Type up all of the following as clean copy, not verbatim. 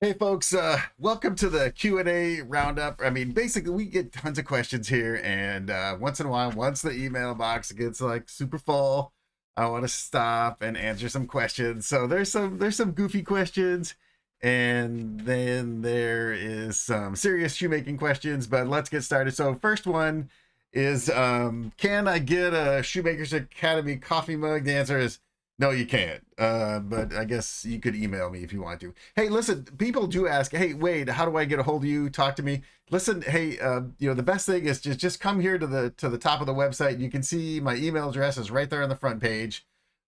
Hey folks, welcome to the Q&A roundup. I mean, basically we get tons of questions here, and once in a while, once the email box gets like super full, I want to stop and answer some questions. So there's some goofy questions, and then there is some serious shoemaking questions, but let's get started. So first one is can I get a Shoemakers Academy coffee mug? The answer is no, you can't. But I guess you could email me if you want to. Hey, listen, people do ask, hey, Wade, how do I get a hold of you? Talk to me. Listen, hey, the best thing is just come here to the top of the website. You can see my email address is right there on the front page.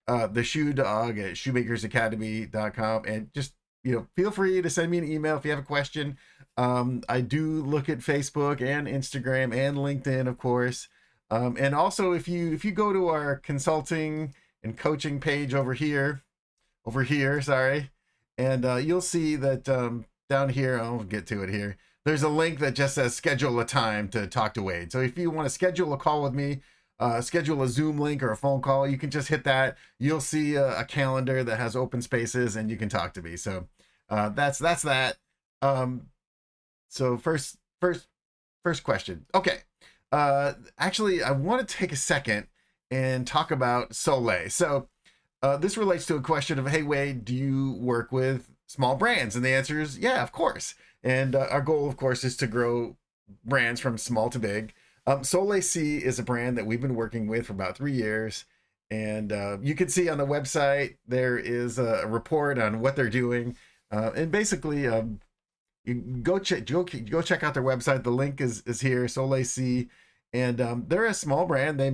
The TheShoeDog at shoemakersacademy.com. And just, feel free to send me an email if you have a question. I do look at Facebook and Instagram and LinkedIn, of course. And also if you go to our consulting and coaching page over here, sorry, and you'll see that down here, I'll get to it here, there's a link that just says schedule a time to talk to Wade. So if you want to schedule a call with me, schedule a Zoom link or a phone call, you can just hit that. You'll see a calendar that has open spaces and you can talk to me. So that's that. So first question. Okay. Actually, I want to take a second and talk about Soleil. So this relates to a question of, hey, Wade, do you work with small brands? And the answer is, yeah, of course. And our goal, of course, is to grow brands from small to big. Soleil C is a brand that we've been working with for about 3 years. And you can see on the website, there is a report on what they're doing. And basically, you go check out their website. The link is here, Soleil C, and they're a small brand. They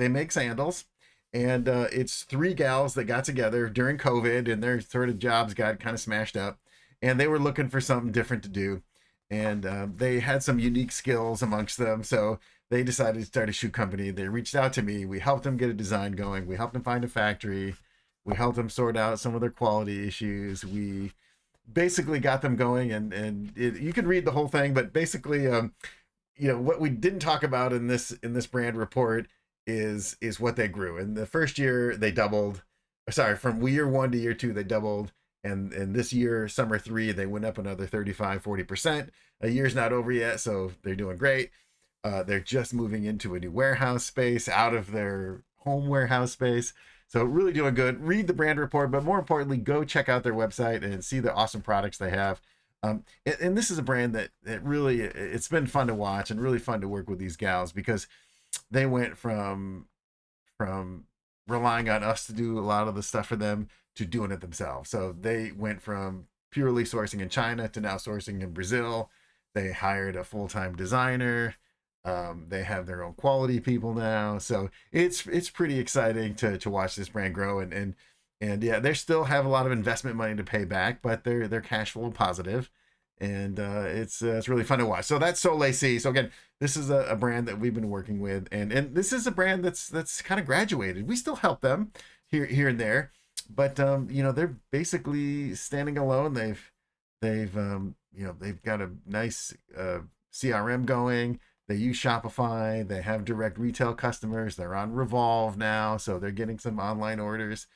make sandals, and it's three gals that got together during COVID, and their sort of jobs got kind of smashed up, and they were looking for something different to do, and they had some unique skills amongst them, so they decided to start a shoe company. They reached out to me. We helped them get a design going. We helped them find a factory. We helped them sort out some of their quality issues. We basically got them going, and you can read the whole thing, but basically what we didn't talk about in this brand report is what they grew. In the first year they doubled. Sorry, from year 1 to year 2 they doubled, and this year summer 3 they went up another 35-40%. A year's not over yet, so they're doing great. They're just moving into a new warehouse space out of their home warehouse space. So really doing good. Read the brand report, but more importantly, go check out their website and see the awesome products they have. And this is a brand that really, it's been fun to watch and really fun to work with these gals, because they went from relying on us to do a lot of the stuff for them to doing it themselves. So they went from purely sourcing in China to now sourcing in Brazil. They hired a full-time designer. They have their own quality people now, so it's pretty exciting to watch this brand grow, and yeah, they still have a lot of investment money to pay back, but they're cash flow positive, and it's really fun to watch. So that's Soleil C. So again, this is a brand that we've been working with, and this is a brand that's kind of graduated. We still help them here and there, but they're basically standing alone. They've got a nice CRM going. They use Shopify. They have direct retail customers. They're on Revolve now, so they're getting some online orders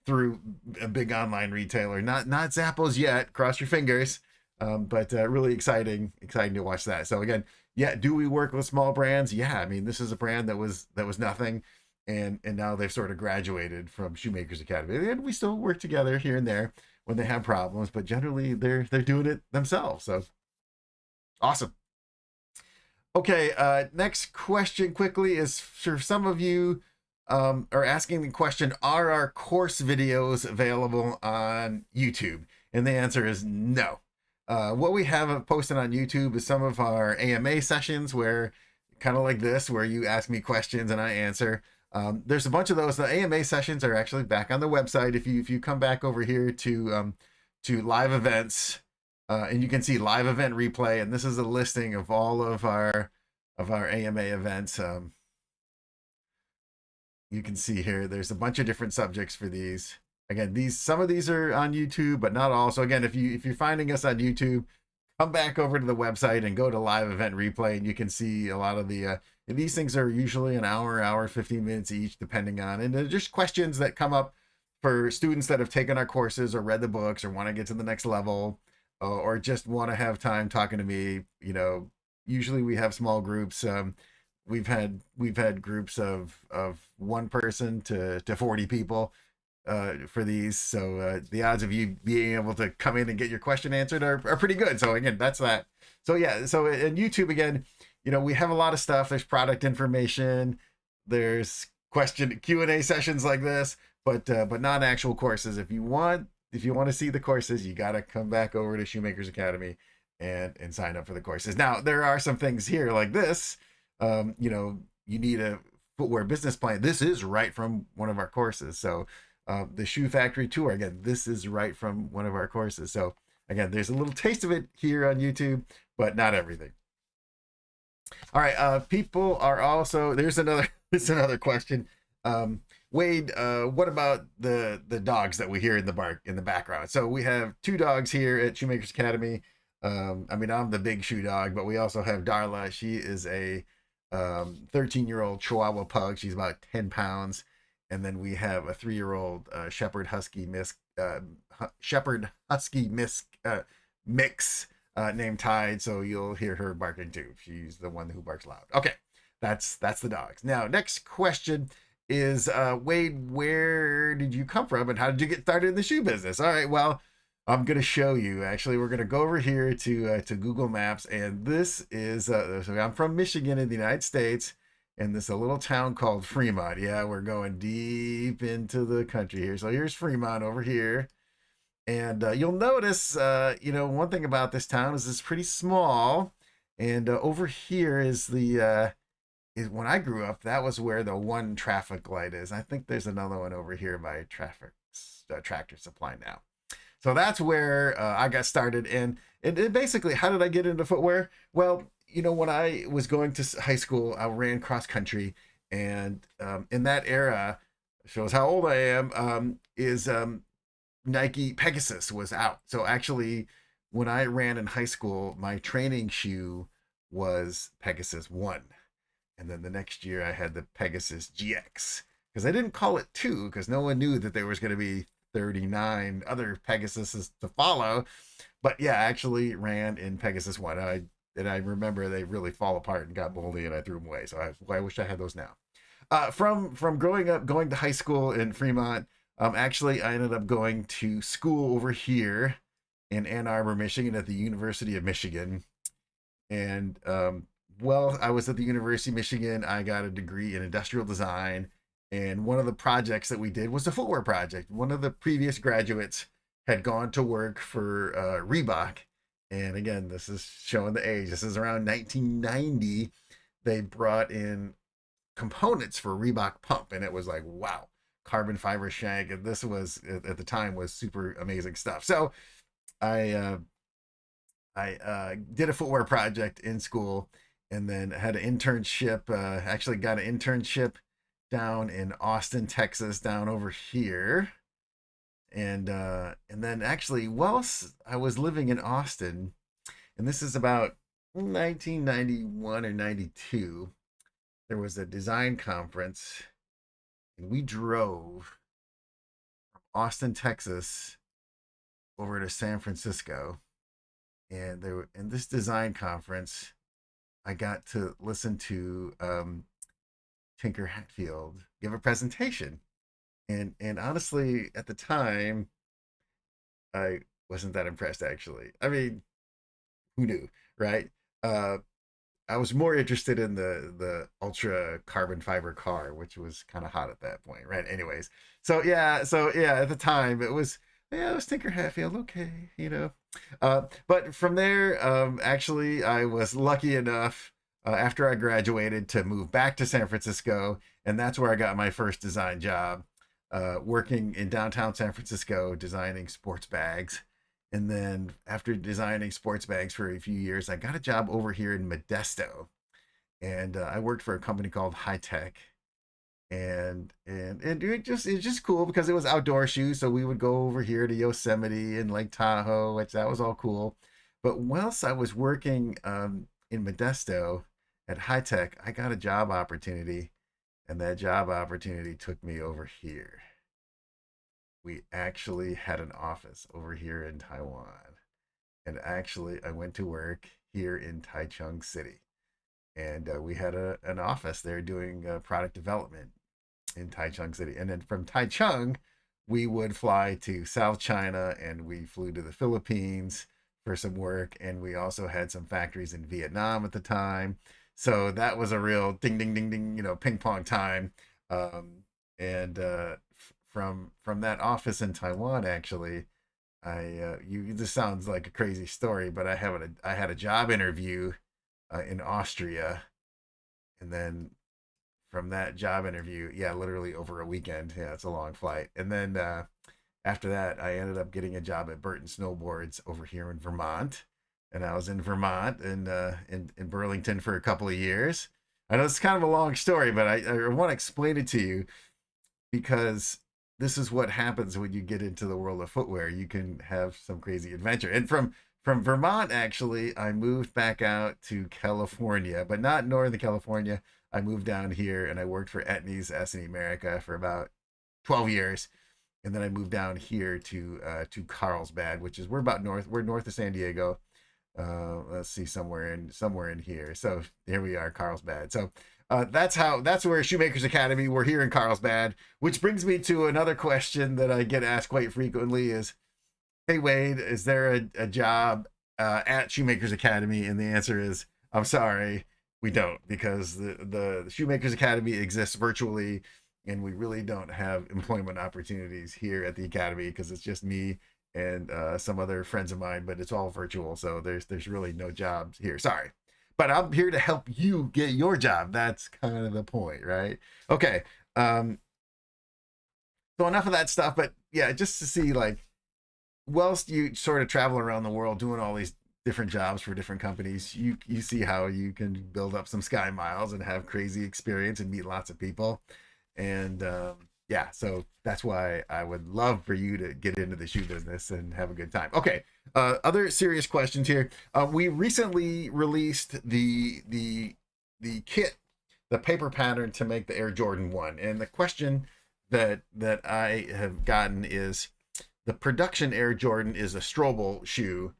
through a big online retailer. Not Zappos yet. Cross your fingers. But really exciting to watch that. So again, yeah, do we work with small brands? Yeah, I mean, this is a brand that was nothing, and now they've sort of graduated from Shoemakers Academy, and we still work together here and there when they have problems, but generally they're doing it themselves. So awesome. Okay, next question quickly is for some of you are asking the question, are our course videos available on YouTube? And the answer is no. What we have posted on YouTube is some of our AMA sessions, where kind of like this, where you ask me questions and I answer. There's a bunch of those. The AMA sessions are actually back on the website. If you come back over here to live events, and you can see live event replay, and this is a listing of all of our AMA events. You can see here there's a bunch of different subjects for these. Again, some of these are on YouTube, but not all. So again, if you're finding us on YouTube, come back over to the website and go to live event replay, and you can see a lot of the these things are usually an hour 15 minutes each, depending on, and they're just questions that come up for students that have taken our courses or read the books or want to get to the next level, or just want to have time talking to me, usually we have small groups. We've had groups of one person to 40 people for these. So the odds of you being able to come in and get your question answered are pretty good. So again, that's that. So yeah, so in YouTube again, we have a lot of stuff. There's product information, there's question Q&A sessions like this, but not actual courses. If you want to see the courses, you got to come back over to Shoemakers Academy and sign up for the courses. Now, there are some things here like this. You need a footwear business plan. This is right from one of our courses. So the Shoe Factory Tour, again, this is right from one of our courses. So again, there's a little taste of it here on YouTube, but not everything. All right, people are also, there's another question. Wade, what about the dogs that we hear in the background? So we have two dogs here at Shoemakers Academy. I'm the big shoe dog, but we also have Darla. She is a 13-year-old Chihuahua pug. She's about 10 pounds. And then we have a 3-year-old Shepherd Husky mix named Tide. So you'll hear her barking too. She's the one who barks loud. Okay, that's the dogs. Now, next question is, Wade, where did you come from and how did you get started in the shoe business? All right, well, I'm going to show you. Actually, we're going to go over here to Google Maps, and this is, so I'm from Michigan in the United States, and this is a little town called Fremont. Yeah, we're going deep into the country here. So here's Fremont over here. And you'll notice, one thing about this town is it's pretty small. And over here is when I grew up, that was where the one traffic light is. I think there's another one over here by Tractor Supply now. So that's where I got started. And it basically, how did I get into footwear? Well, when I was going to high school, I ran cross country. And in that era, shows how old I am, is Nike Pegasus was out. So actually, when I ran in high school, my training shoe was Pegasus 1. And then the next year I had the Pegasus GX, because I didn't call it 2 because no one knew that there was going to be 39 other Pegasuses to follow. But yeah, I actually ran in Pegasus 1. I remember they really fall apart and got moldy and I threw them away. So I wish I had those now. From growing up, going to high school in Fremont, actually I ended up going to school over here in Ann Arbor, Michigan at the University of Michigan. And well, I was at the University of Michigan. I got a degree in industrial design. And one of the projects that we did was a footwear project. One of the previous graduates had gone to work for Reebok. And again, this is showing the age. This is around 1990. They brought in components for Reebok pump. And it was like, wow, carbon fiber shank. And this was, at the time, was super amazing stuff. So I did a footwear project in school and then had an internship, actually got an internship down in Austin, Texas, down over here. And then actually, whilst I was living in Austin, and this is about 1991 or 92, there was a design conference, and we drove from Austin, Texas, over to San Francisco. And in this design conference, I got to listen to Tinker Hatfield give a presentation. And honestly, at the time, I wasn't that impressed, actually. I mean, who knew, right? I was more interested in the ultra carbon fiber car, which was kind of hot at that point, right? Anyways, so yeah, at the time it was Tinker Hatfield, okay, but from there, actually, I was lucky enough after I graduated to move back to San Francisco, and that's where I got my first design job, working in downtown San Francisco, designing sports bags. And then after designing sports bags for a few years, I got a job over here in Modesto, and I worked for a company called High Tech. And it's just cool because it was outdoor shoes, so we would go over here to Yosemite and Lake Tahoe, which that was all cool. But whilst I was working in Modesto at High Tech, I got a job opportunity, and that job opportunity took me over here. We actually had an office over here in Taiwan. And actually, I went to work here in Taichung City, and we had an office there doing product development in Taichung City. And then from Taichung, we would fly to South China, and we flew to the Philippines for some work. And we also had some factories in Vietnam at the time. So that was a real ding, ding, ding, ding, ping pong time. And from that office in Taiwan, actually, this sounds like a crazy story, but I had a job interview in Austria, and then from that job interview, yeah, literally over a weekend. Yeah, it's a long flight. And then after that, I ended up getting a job at Burton Snowboards over here in Vermont. And I was in Vermont and in Burlington for a couple of years. I know it's kind of a long story, but I want to explain it to you because this is what happens when you get into the world of footwear. You can have some crazy adventure. And from Vermont, actually, I moved back out to California, but not Northern California. I moved down here and I worked for Etnies S&E America for about 12 years. And then I moved down here to Carlsbad, which is we're north of San Diego. Let's see, somewhere in here. So here we are, Carlsbad. So that's where Shoemakers Academy. We're here in Carlsbad, which brings me to another question that I get asked quite frequently: is, "Hey Wade, is there a job at Shoemakers Academy?" And the answer is, "I'm sorry, we don't, because the Shoemakers Academy exists virtually, and we really don't have employment opportunities here at the academy because it's just me and some other friends of mine, but it's all virtual, so there's really no jobs here. Sorry." But I'm here to help you get your job. That's kind of the point, right? Okay. So enough of that stuff, but yeah, just to see, like, whilst you sort of travel around the world doing all these different jobs for different companies, you see how you can build up some sky miles and have crazy experience and meet lots of people. And yeah, so that's why I would love for you to get into the shoe business and have a good time. Okay, other serious questions here. We recently released the kit, the paper pattern to make the Air Jordan 1. And the question that I have gotten is, the production Air Jordan is a Strobel shoe.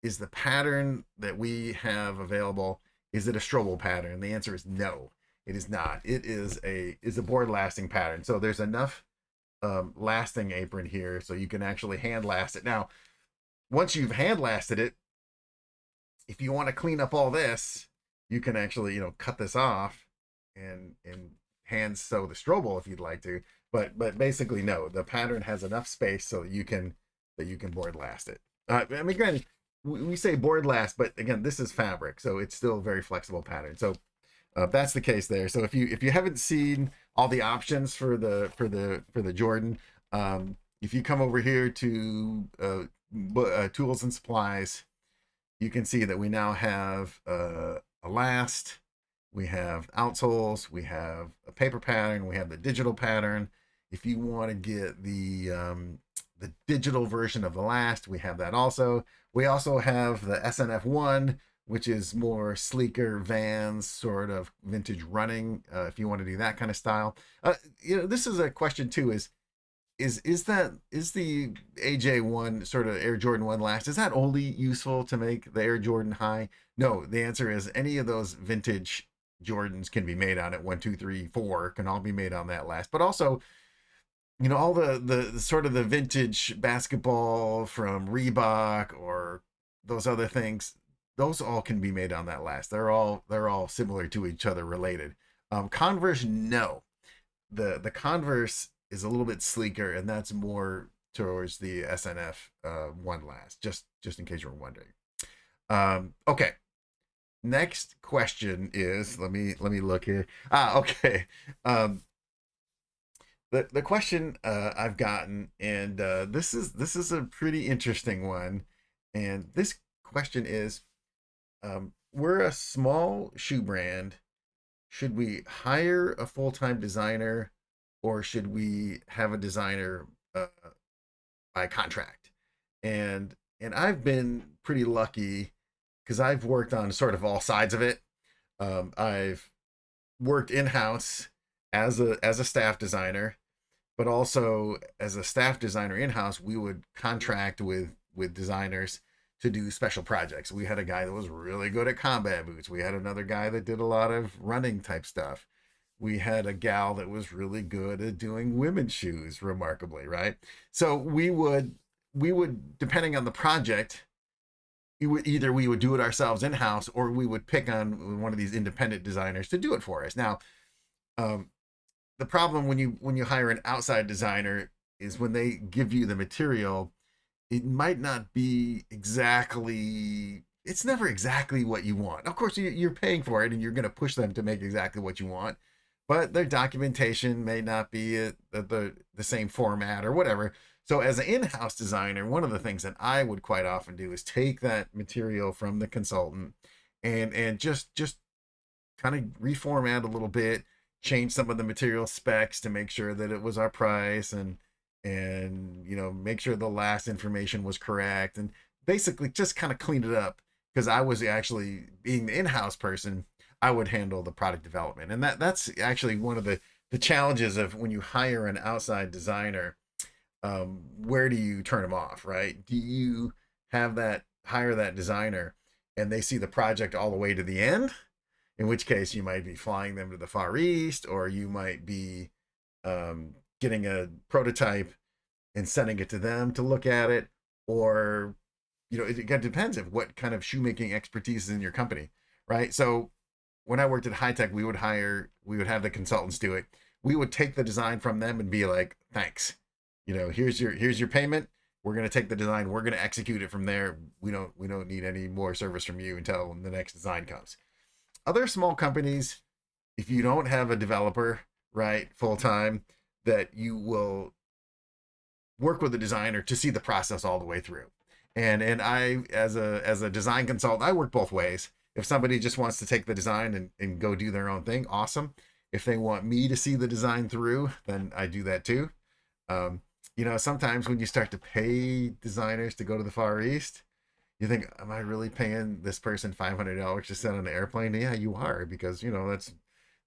Is the pattern that we have available, is it a Strobel pattern? The answer is no, it is not. It is a board lasting pattern. So there's enough lasting apron here so you can actually hand last it. Now, once you've hand lasted it, if you want to clean up all this, you can actually, cut this off and hand sew the Strobel if you'd like to. But basically, no, the pattern has enough space so you can board last it. I mean, again, we say board last, but again, this is fabric, so it's still a very flexible pattern. So that's the case there. So if you haven't seen all the options for the Jordan, if you come over here to tools and supplies, you can see that we now have a last, we have outsoles, we have a paper pattern, we have the digital pattern. If you want to get the digital version of the last, we have that also. We also have the SNF1, which is more sleeker Vans, sort of vintage running, if you want to do that kind of style. This is a question too, is the AJ1, sort of Air Jordan 1 last, is that only useful to make the Air Jordan high? No, the answer is any of those vintage Jordans can be made on it. 1, 2, 3, 4 can all be made on that last. But also, all the sort of the vintage basketball from Reebok or those other things, those all can be made on that last. They're all similar to each other, related. Converse, no. The Converse is a little bit sleeker, and that's more towards the SNF 1 last, just in case you were wondering. Okay. Next question is, let me look here. Okay. The question I've gotten, and this is a pretty interesting one, and this question is, we're a small shoe brand. Should we hire a full-time designer, or should we have a designer by contract? And I've been pretty lucky because I've worked on sort of all sides of it. I've worked in-house as a staff designer, but also as a staff designer in-house, we would contract with designers to do special projects. We had a guy that was really good at combat boots. We had another guy that did a lot of running type stuff. We had a gal that was really good at doing women's shoes, remarkably, right? So we would depending on the project, we would do it ourselves in house, or we would pick on one of these independent designers to do it for us. Now, um, the problem when you hire an outside designer is when they give you the material, it might not be exactly. It's never exactly what you want. Of course, you're paying for it, and you're going to push them to make exactly what you want, but their documentation may not be the same format or whatever. So as an in-house designer, one of the things that I would quite often do is take that material from the consultant and just kind of reformat a little bit, change some of the material specs to make sure that it was our price, and make sure the last information was correct, and basically just kind of clean it up, because I was actually, being the in-house person, I would handle the product development. And that's actually one of the challenges of when you hire an outside designer. Where do you turn them off, right? Do you hire that designer and they see the project all the way to the end, in which case you might be flying them to the Far East, or you might be getting a prototype and sending it to them to look at it, or it depends of what kind of shoemaking expertise is in your company, right? So when I worked at High Tech, we would have the consultants do it. We would take the design from them and be like, thanks, here's your payment. We're going to take the design, we're going to execute it from there. We don't need any more service from you until the next design comes. Other small companies, if you don't have a developer, right, full time, that you will work with a designer to see the process all the way through. And I, as a design consultant, I work both ways. If somebody just wants to take the design and go do their own thing, awesome. If they want me to see the design through, then I do that too. Sometimes when you start to pay designers to go to the Far East, you think, am I really paying this person $500 to sit on an airplane? Yeah, you are, because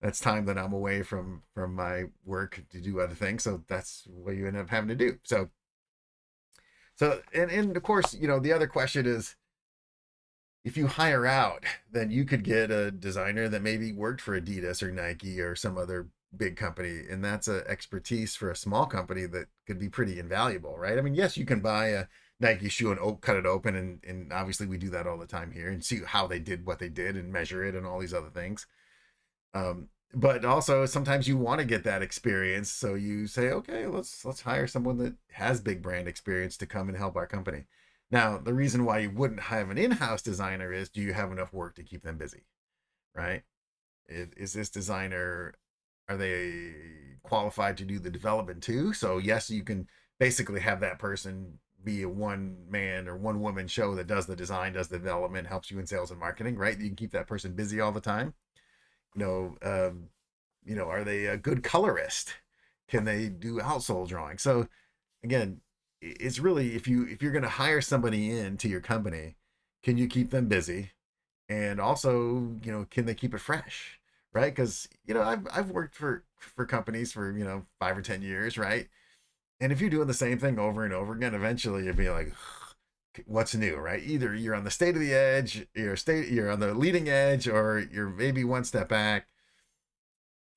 that's time that I'm away from my work to do other things. So that's what you end up having to do. And of course, the other question is, if you hire out, then you could get a designer that maybe worked for Adidas or Nike or some other big company, and that's an expertise for a small company that could be pretty invaluable, right? I mean, yes, you can buy a Nike shoe and cut it open, and obviously we do that all the time here, and see how they did what they did and measure it and all these other things. But also sometimes you want to get that experience, so you say, okay, let's hire someone that has big brand experience to come and help our company. Now, the reason why you wouldn't have an in-house designer is, do you have enough work to keep them busy, right? Is this designer, are they qualified to do the development too? So yes, you can basically have that person be a one man or one woman show that does the design, does the development, helps you in sales and marketing, right? You can keep that person busy all the time. Are they a good colorist? Can they do outsole drawing? So again, it's really, if you're going to hire somebody into your company, can you keep them busy? And also, can they keep it fresh, right? Because I've worked for companies for 5 or 10 years, right? And if you're doing the same thing over and over again, eventually you'll be like, what's new, right? Either you're on the state of the edge, you're on the leading edge, or you're maybe one step back,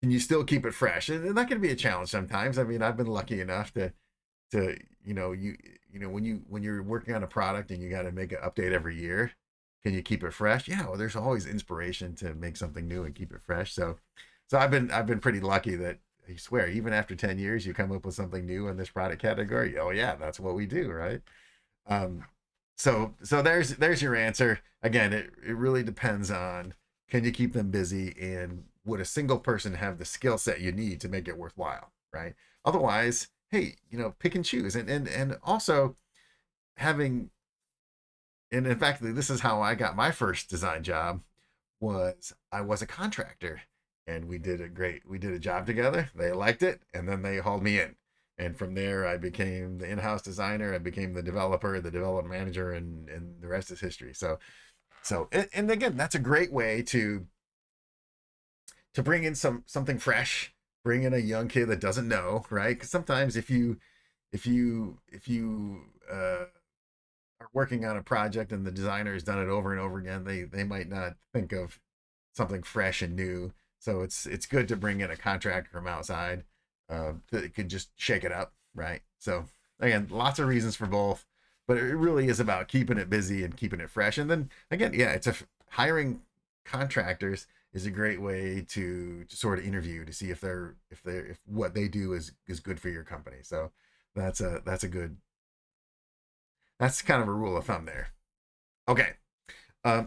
and you still keep it fresh. And that can be a challenge sometimes. I mean, I've been lucky enough to when you're working on a product and you got to make an update every year, can you keep it fresh? Yeah, well, there's always inspiration to make something new and keep it fresh. So I've been pretty lucky that, I swear, even after 10 years, you come up with something new in this product category. Oh yeah, that's what we do, right? Um, so there's your answer. Again, it really depends on, can you keep them busy, and would a single person have the skill set you need to make it worthwhile, right? Otherwise, hey, pick and choose, and also having, and in fact, this is how I got my first design job. I was a contractor, and we did a job together. They liked it, and then they hauled me in. And from there, I became the in-house designer. I became the developer, the development manager, and the rest is history. And again, that's a great way to bring in something fresh, bring in a young kid that doesn't know, right? Because sometimes if you are working on a project and the designer has done it over and over again, they might not think of something fresh and new. So it's good to bring in a contractor from outside that could just shake it up, right? So again, lots of reasons for both, but it really is about keeping it busy and keeping it fresh. And then again, yeah, hiring contractors is a great way to sort of interview to see if what they do is good for your company. So that's kind of a rule of thumb there. Okay.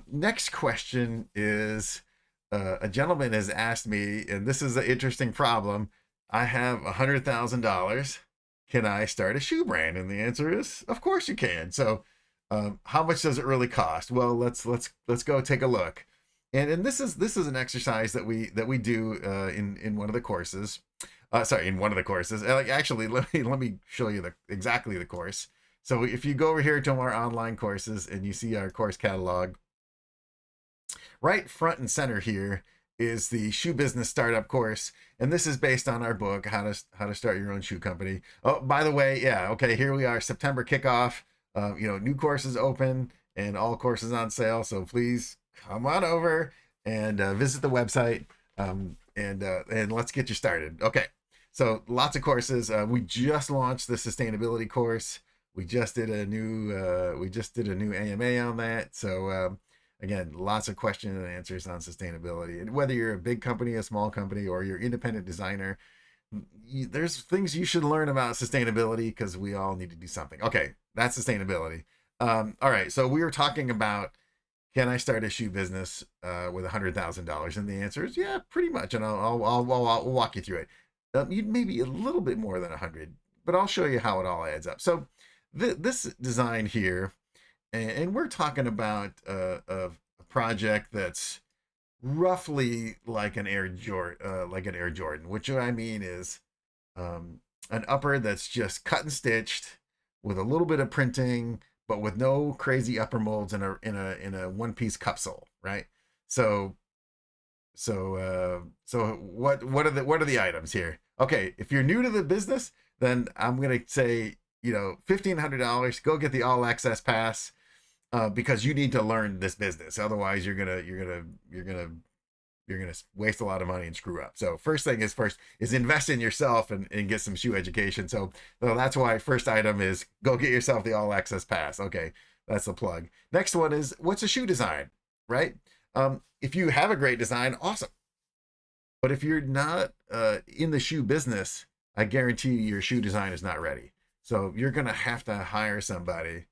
Next question is a gentleman has asked me, and this is an interesting problem. I have $100,000. Can I start a shoe brand? And the answer is, of course you can. So, how much does it really cost? Well, let's go take a look. And this is an exercise that we do in one of the courses. In one of the courses. Actually, let me show you exactly the course. So if you go over here to our online courses and you see our course catalog, right front and center here is the shoe business startup course, and this is based on our book, how to start your own shoe company. Oh, by the way, yeah, okay, here we are, September kickoff. New courses open and all courses on sale. So please come on over and visit the website, and let's get you started. Okay, so lots of courses. We just launched the sustainability course. We just did a new AMA on that. So again, lots of questions and answers on sustainability. And whether you're a big company, a small company, or you're independent designer, there's things you should learn about sustainability because we all need to do something. Okay, that's sustainability. All right, so we were talking about, can I start a shoe business with $100,000? And the answer is yeah, pretty much. And I'll walk you through it. Maybe a little bit more than 100, but I'll show you how it all adds up. So this design here, and we're talking about a project that's roughly like an Air Jordan, which I mean is an upper that's just cut and stitched with a little bit of printing, but with no crazy upper molds in a one piece cup sole, right? So what are the items here? Okay, if you're new to the business, then I'm gonna say, $1,500. Go get the all access pass. Because you need to learn this business. Otherwise, you're gonna waste a lot of money and screw up. So first thing is invest in yourself and get some shoe education. So that's why first item is go get yourself the all access pass. Okay, that's the plug. Next one is, what's a shoe design, right? If you have a great design, awesome. But if you're not in the shoe business, I guarantee you your shoe design is not ready. So you're gonna have to hire somebody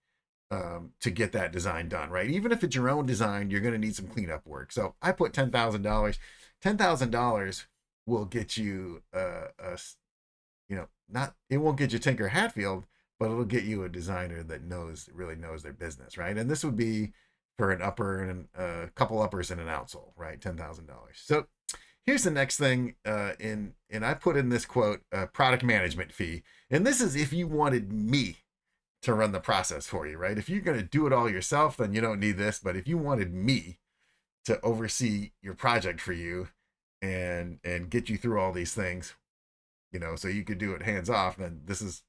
to get that design done, right? Even if it's your own design, you're going to need some cleanup work. So I put $10,000. $10,000 will get you it won't get you Tinker Hatfield, but it'll get you a designer that really knows their business, right? And this would be for an upper and a couple uppers and an outsole, right? $10,000. So here's the next thing, and I put in this quote, product management fee. And this is if you wanted me to run the process for you, right? If you're going to do it all yourself, then you don't need this. But if you wanted me to oversee your project for you and get you through all these things, so you could do it hands off, then this is,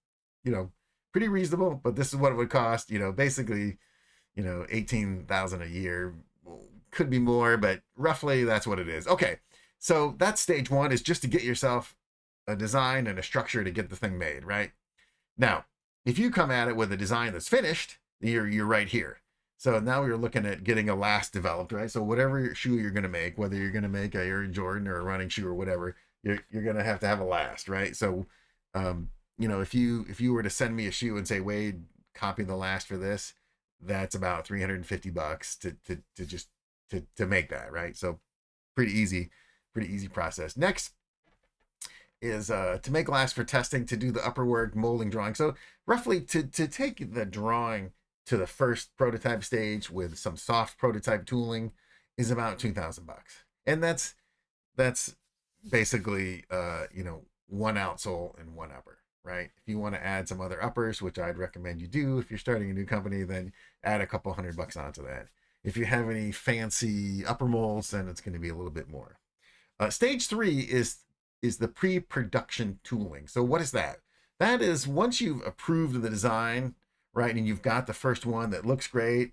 pretty reasonable, but this is what it would cost, basically, 18,000 a year. Could be more, but roughly that's what it is. Okay. So that's stage one, is just to get yourself a design and a structure to get the thing made, right? Now, if you come at it with a design that's finished, you're right here. So now we're looking at getting a last developed, right? So whatever shoe you're going to make, whether you're going to make a Air Jordan or a running shoe or whatever, you're going to have a last, right? So, if you were to send me a shoe and say, Wade, copy the last for this, that's about $350 to make that, right? So pretty easy process. Next is to make last for testing, to do the upper work, molding, drawing. So roughly to take the drawing to the first prototype stage with some soft prototype tooling is about $2,000. And that's basically one outsole and one upper, right? If you want to add some other uppers, which I'd recommend you do if you're starting a new company, then add a couple $100 onto that. If you have any fancy upper molds, then it's going to be a little bit more. Stage 3 is the pre-production tooling. So what is that? That is, once you've approved the design, right? And you've got the first one that looks great.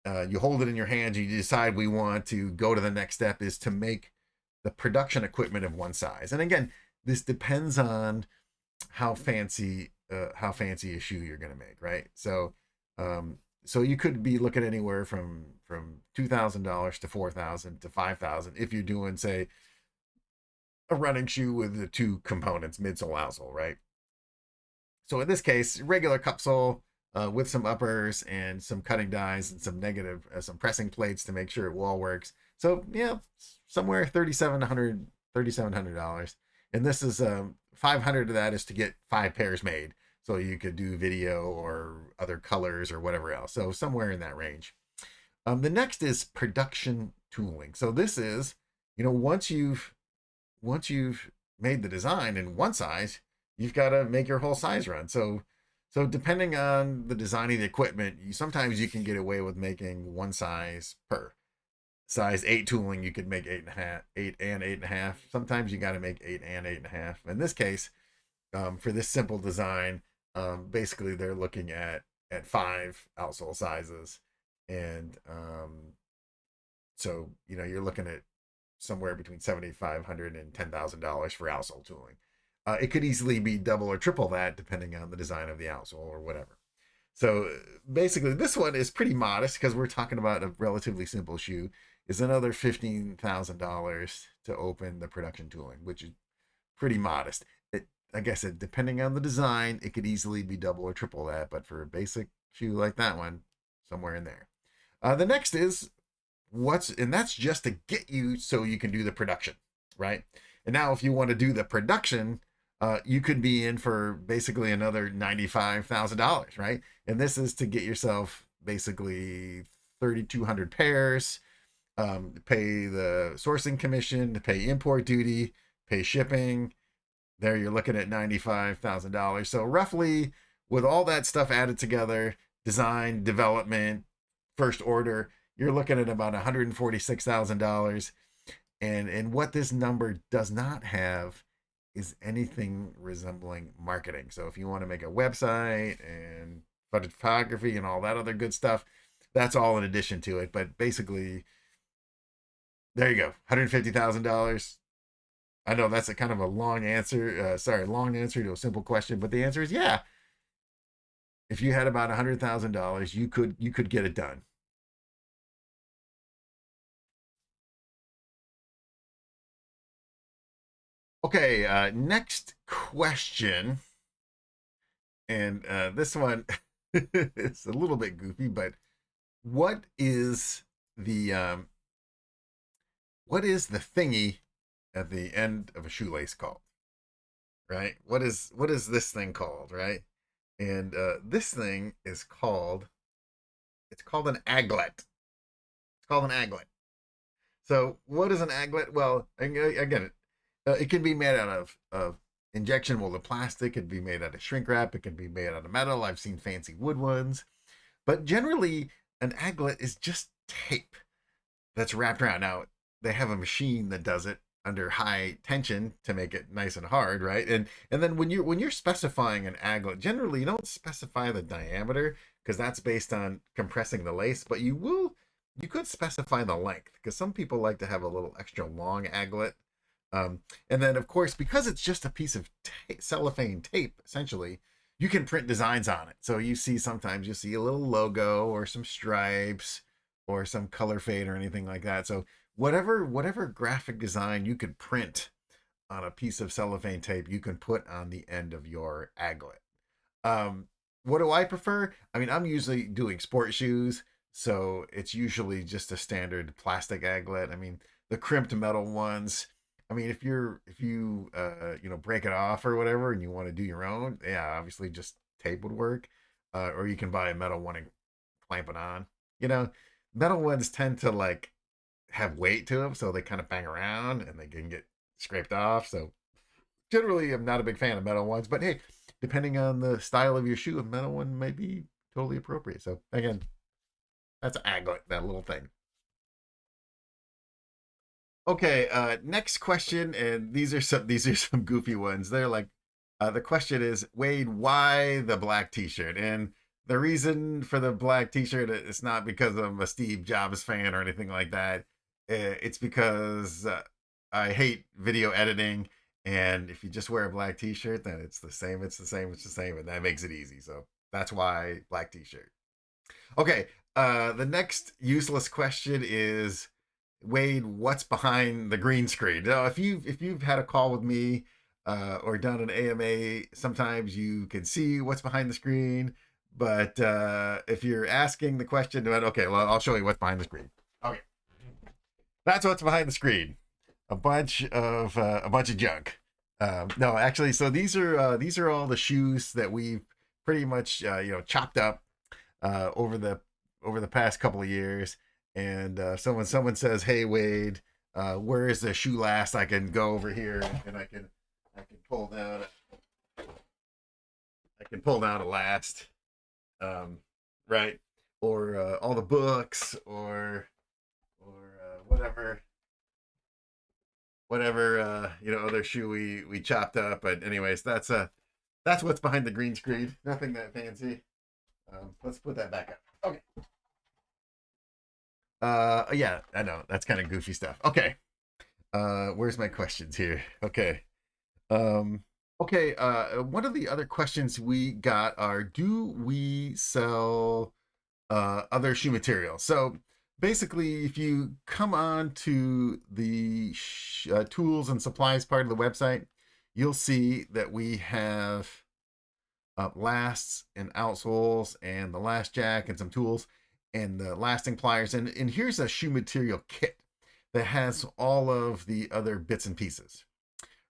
You hold it in your hands and you decide we want to go to the next step is to make the production equipment of one size. And again, this depends on how fancy a shoe you're going to make, right? So you could be looking anywhere from $2,000 to $4,000 to $5,000 if you're doing, say, a running shoe with the two components, midsole, outsole, right? So in this case, regular cup sole with some uppers and some cutting dies and some pressing plates to make sure it all works. So yeah, somewhere $3,700. And this is $500 of that is to get 5 pairs made. So you could do video or other colors or whatever else. So somewhere in that range. The next is production tooling. So this is, once you've made the design in one size, you've got to make your whole size run. So depending on the design of the equipment, sometimes you can get away with making one size per. Size 8 tooling, you could make 8.5, 8 and 8.5. Sometimes you got to make 8 and 8.5. In this case, for this simple design, basically they're looking at 5 outsole sizes, and so you're looking at somewhere between $7,500 and $10,000 for outsole tooling. It could easily be double or triple that depending on the design of the outsole or whatever. So basically, this one is pretty modest because we're talking about a relatively simple shoe. Is another $15,000 to open the production tooling, which is pretty modest. Like I said, depending on the design, it could easily be double or triple that. But for a basic shoe like that one, somewhere in there. The next is and that's just to get you so you can do the production, right? And now if you want to do the production, you could be in for basically another $95,000, right? And this is to get yourself basically 3,200 pairs, pay the sourcing commission, to pay import duty, pay shipping. There you're looking at $95,000. So roughly, with all that stuff added together, design, development, first order, you're looking at about $146,000. And what this number does not have is anything resembling marketing. So if you want to make a website and photography and all that other good stuff, that's all in addition to it. But basically, there you go, $150,000. I know that's a kind of a long answer. Long answer to a simple question, but the answer is yeah. If you had about $100,000, you could get it done. Okay, next question, and this one is a little bit goofy, but what is the thingy at the end of a shoelace called? Right? What is this thing called? Right? And this thing is called an aglet. It's called an aglet. So what is an aglet? Well, again, it can be made out of injection molded plastic. It can be made out of shrink wrap. It can be made out of metal. I've seen fancy wood ones. But generally, an aglet is just tape that's wrapped around. Now, they have a machine that does it under high tension to make it nice and hard, right? And then when you're specifying an aglet, generally you don't specify the diameter because that's based on compressing the lace, but you could specify the length because some people like to have a little extra long aglet. And then, of course, because it's just a piece of cellophane tape, essentially, you can print designs on it. So sometimes you see a little logo or some stripes or some color fade or anything like that. So whatever graphic design you could print on a piece of cellophane tape, you can put on the end of your aglet. What do I prefer? I mean, I'm usually doing sport shoes, so it's usually just a standard plastic aglet. I mean, the crimped metal ones, I mean, if you break it off or whatever and you want to do your own, yeah, obviously just tape would work. Or you can buy a metal one and clamp it on. Metal ones tend to like have weight to them, so they kind of bang around and they can get scraped off. So generally, I'm not a big fan of metal ones, but hey, depending on the style of your shoe, a metal one may be totally appropriate. So again, that's an aglet, that little thing. Okay, next question, and these are some goofy ones. They're like, the question is, Wade, why the black T-shirt? And the reason for the black t-shirt, it's not because I'm a Steve Jobs fan or anything like that. It's because I hate video editing, and if you just wear a black t-shirt, then it's the same, it's the same, it's the same, and that makes it easy. So that's why black t-shirt. Okay, the next useless question is, Wade, what's behind the green screen? Now, if you've had a call with me or done an AMA, sometimes you can see what's behind the screen. But if you're asking the question, okay, well, I'll show you what's behind the screen. Okay, that's what's behind the screen. A bunch of junk. No, actually, so these are all the shoes that we've pretty much chopped up over the past couple of years. And someone says, "Hey Wade, where is the shoe last?" I can go over here and I can pull down a last, right? Or all the books, or whatever other shoe we chopped up. But anyways, that's what's behind the green screen. Nothing that fancy. Let's put that back up. Okay. Yeah, I know that's kind of goofy stuff. Okay. Where's my questions here? Okay. Um, okay. One of the other questions we got are, do we sell other shoe material? So basically, if you come on to the tools and supplies part of the website, you'll see that we have lasts and outsoles and the last jack and some tools and the lasting pliers. And here's a shoe material kit that has all of the other bits and pieces,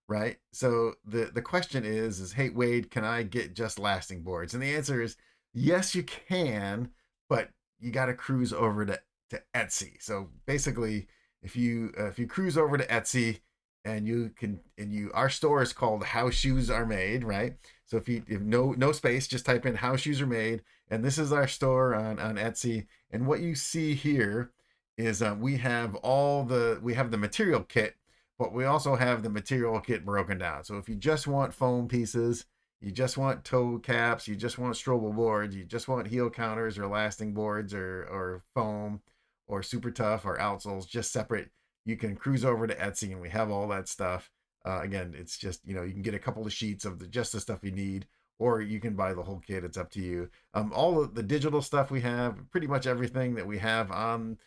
right? So the question is, hey Wade, can I get just lasting boards? And the answer is yes, you can, but you got to cruise over to Etsy. So basically, if you cruise over to Etsy, and our store is called How Shoes Are Made, right? So if no space, just type in How Shoes Are Made, and this is our store on Etsy. And what you see here is we have the material kit, but we also have the material kit broken down. So if you just want foam pieces, you just want toe caps, you just want strobo boards, you just want heel counters or lasting boards or foam or super tough or outsoles, just separate, you can cruise over to Etsy and we have all that stuff. Again, it's just, you can get a couple of sheets of just the stuff you need, or you can buy the whole kit. It's up to you. All of the digital stuff we have, pretty much everything that we have on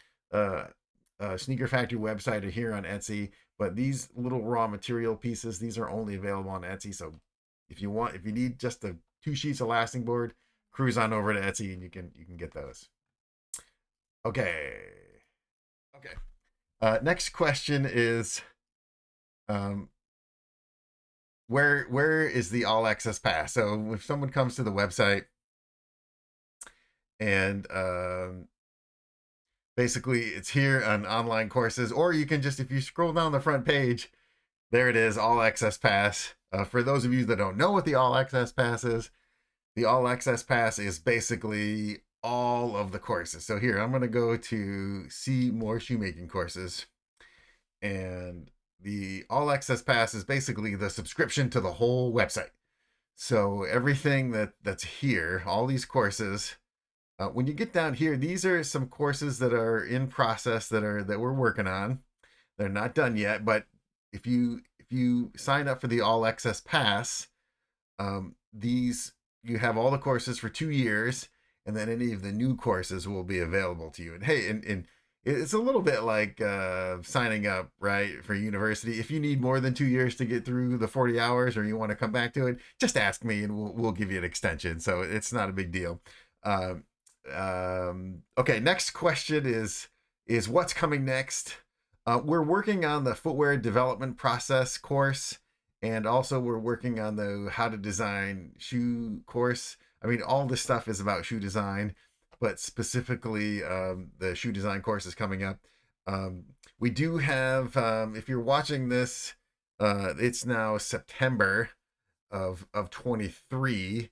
Sneaker Factory website or here on Etsy. But these little raw material pieces, these are only available on Etsy. So if you need just the 2 sheets of lasting board, cruise on over to Etsy and you can get those. Okay. Next question is, where is the all access pass? So if someone comes to the website and basically it's here on online courses, or you can just, if you scroll down the front page, there it is, all access pass. For those of you that don't know what the all access pass is, the all access pass is basically all of the courses. So here, I'm going to go to see more shoemaking courses, and the all access pass is basically the subscription to the whole website. So everything that's here, all these courses, when you get down here, these are some courses that are in process that we're working on. They're not done yet, but if you sign up for the all access pass, you have all the courses for 2 years, and then any of the new courses will be available to you. And hey, and it's a little bit like signing up, right, for university. If you need more than 2 years to get through the 40 hours, or you want to come back to it, just ask me and we'll give you an extension. So it's not a big deal. Okay, next question is what's coming next? We're working on the footwear development process course, and also we're working on the how to design shoe course. I mean, all this stuff is about shoe design, but specifically the shoe design course is coming up. We do have, if you're watching this, it's now September of 23.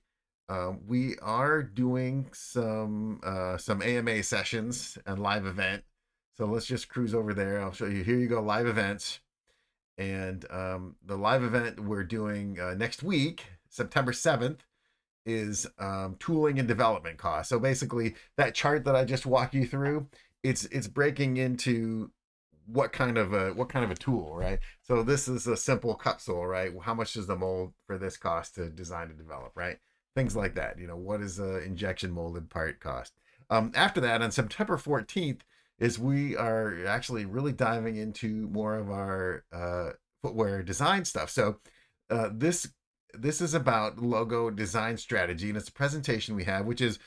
We are doing some AMA sessions and live event. So let's just cruise over there. I'll show you. Here you go, live events. And the live event we're doing next week, September 7th, is tooling and development costs. So basically, that chart that I just walked you through, it's breaking into what kind of a tool, right? So this is a simple cut sole, right? How much does the mold for this cost to design and develop, right? Things like that. What is a injection molded part cost? After that, on September 14th, is we are actually really diving into more of our footwear design stuff. So this is about logo design strategy, and it's a presentation we have, which is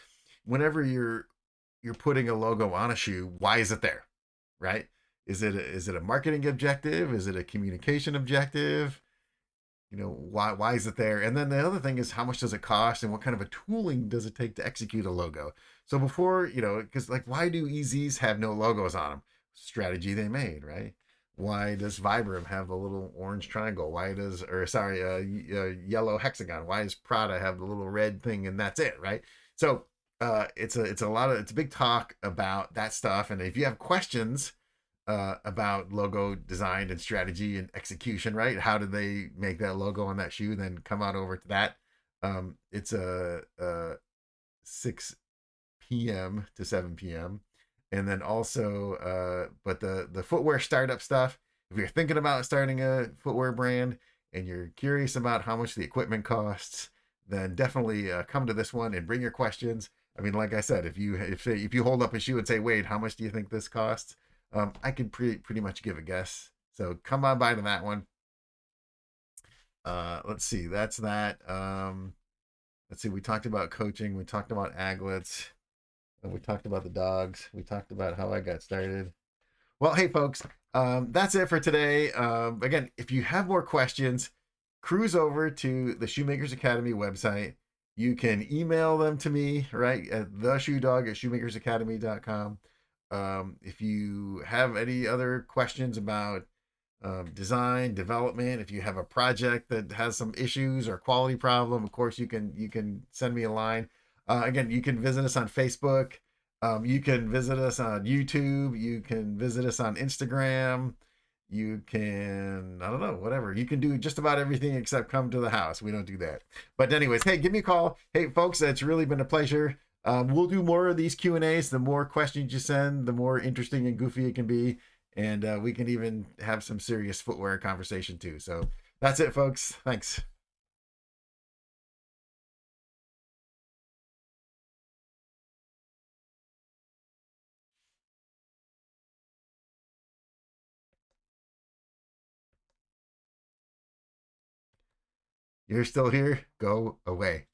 whenever you're putting a logo on a shoe, why is it there, right? Is it a marketing objective? Is it a communication objective? Why is it there? And then the other thing is, how much does it cost, and what kind of a tooling does it take to execute a logo? So before, because like, why do EZs have no logos on them? Strategy they made, right? Why does Vibram have the little orange triangle? Why does, or sorry, yellow hexagon? Why does Prada have the little red thing and that's it, right? So it's a big talk about that stuff. And if you have questions about logo design and strategy and execution, right? How did they make that logo on that shoe? Then come on over to that. It's a 6 p.m. to 7 p.m. And then also, but the footwear startup stuff. If you're thinking about starting a footwear brand and you're curious about how much the equipment costs, then definitely come to this one and bring your questions. I mean, like I said, if you hold up a shoe and say, "Wade, how much do you think this costs?" I could pretty much give a guess. So come on by to that one. Let's see. That's that. Let's see. We talked about coaching. We talked about aglets. We talked about the dogs. We talked about how I got started. Well, hey, folks. That's it for today. Again, if you have more questions, cruise over to the Shoemakers Academy website. You can email them to me, right, at TheShoeDog at shoemakersacademy.com. If you have any other questions about design, development, if you have a project that has some issues or quality problem, of course, you can send me a line. Again, you can visit us on Facebook. You can visit us on YouTube. You can visit us on Instagram. You can, I don't know, whatever. You can do just about everything except come to the house. We don't do that. But anyways, hey, give me a call. Hey, folks, it's really been a pleasure. We'll do more of these Q&As. The more questions you send, the more interesting and goofy it can be. And we can even have some serious footwear conversation too. So that's it, folks. Thanks. You're still here? Go away.